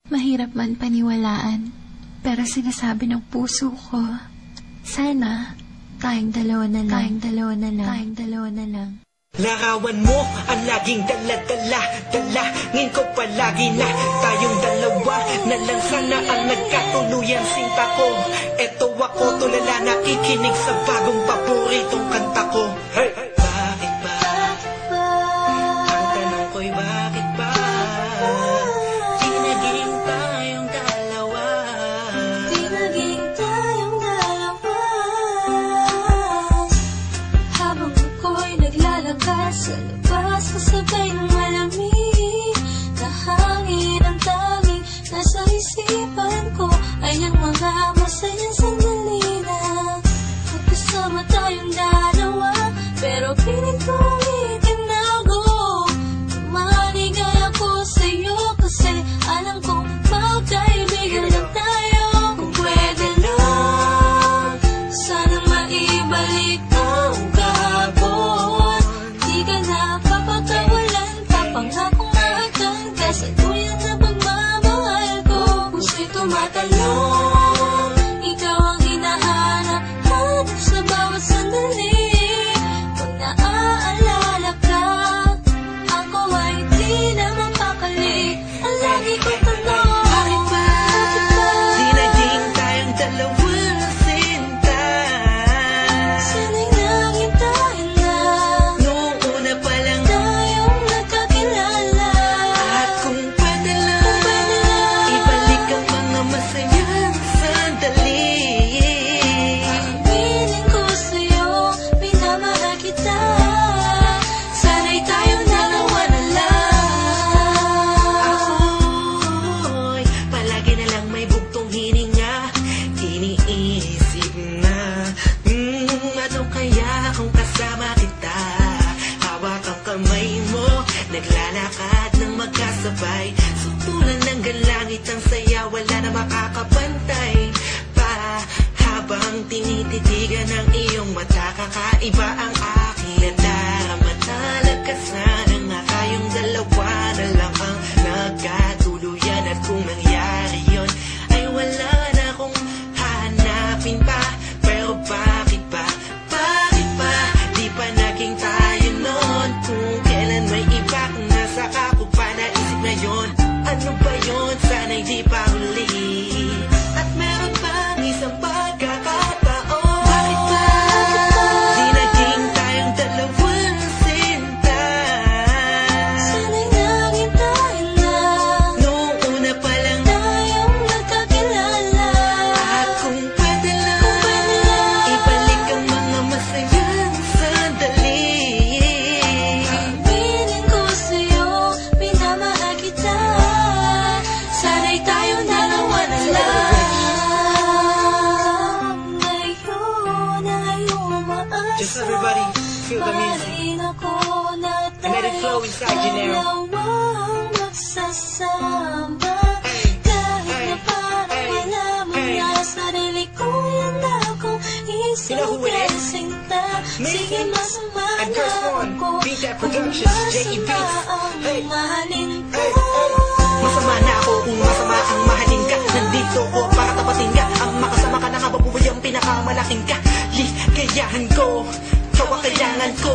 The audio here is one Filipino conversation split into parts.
Mahirap man paniwalaan, pero sinasabi ng puso ko, sana tayong dalawa na lang, tayong dalawa na lang. Larawan mo ang laging dala-dala, dalangin ko palagi na tayong dalawa na lang sana ang nagkatuluyan sinta ko. Eto ako tulala nakikinig sa bagong paboritong kanta ko. Hey! Bakit ba? Ang tanong ko'y bakit ba? Di naging tayong dalawa. Di naging tayong dalawa. Habang ako'y naglalakad sa labas, kasabay ng malamig na hangin, ang tanging nasa isipan ko ay ang mga masayang sandali na magkasama tayong dalawa. Pero piling kong itinago, maligay ako sa'yo kasi alam kong magkaibigan lang tayo. Kung pwede lang, sana maibalik ang kahapon. Di ka na papakawalan, papangakong mahagdan ka sa tuyan na pagmamahal ko. Puso'y tumatalon, ikaw ang hinahanap, hanap sa bawat sandali. Pag naaalala ka, ako ay di na mapakali. Ang lagi kong tanong, bakit ba? Di naging tayong dalawa sinta. Sana'y naging tayo na Noong una pa lang tayong nagkakilala. at kung pwede lang, ibalik ang mga masayang sandali. Piling ko sa'yo, minamahal kita. Sana'y tayong dalawa na lang. Ako'y palagi na lang may bugtong hininga, iniisip na ano kaya kung kasama kita. Hawak ang kamay mo, naglalakad ng magkasabay, sutulan ng galangit ang saya, wala na makakapantay pa. Habang tinititigan ng iyong mata, kakaiba ang aking nadarama. Talagkasan nga tayong dalawa na lang ang nagkatuluyan. At kung nangyari yun, ay wala na akong hahanapin pa. Pero bakit ba? Bakit ba? Di pa naging tayo noon. Kung kailan may iba, kung nasa ako pa naisip na yun. Ano ba yun? Sana'y di pa huli. At meron pang isang pagkakataon. Bakit ba? Di naging tayong dalawa sinta. Sana'y naging tayo na Noong una pa lang tayong nagkakilala. at kung pwede lang, ibalik ang mga masayang sandali. Piling ko sa'yo, minamahal kita. Sana'y tayong dalawa na lang. Ngayon ay umaasa. Just everybody feel the music. Mahalin ako na And let it flow inside you now. dalawang magsasama. Hey, Kahit hey, na parang hey, wala mo hey. na sarili ko, yan akong You know who it is? sinta. Sige, Me masama and na Curse One, ako Beat That kung Productions, J.E. masama Beats. ang Hey. mahalin ko. Hey, hey. Masama na ako kung masama ang mahalin ka. Nandito ko para tapatin ka. Ang makasama ka na kababuhay ang pinakamalaking ka. Ligayahan ko, ikaw ang kailangan ko.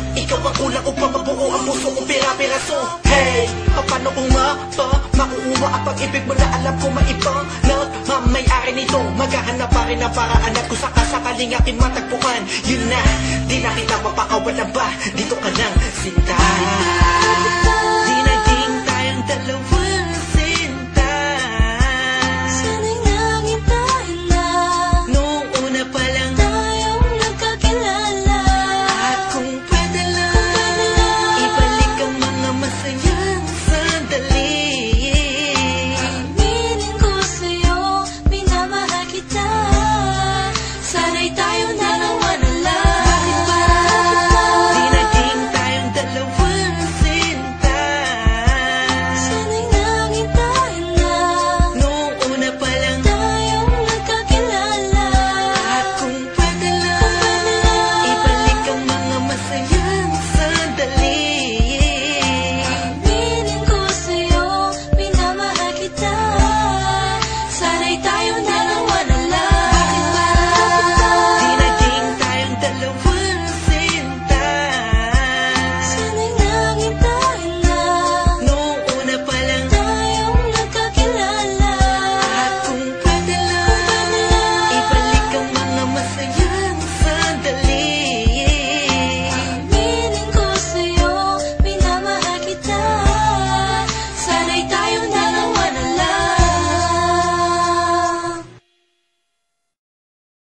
Ikaw ang kulang upang mabuo ang puso kong pira-piraso. Hey, paano kung makukuha ang pag-ibig mo na alam ko maibang nagmamayari nito. Maghahanap pa rin ang paraan at kung sakasakaling aking matagpuan, yun na, di na kita mapakawalan ba? Dito ka lang, sinta.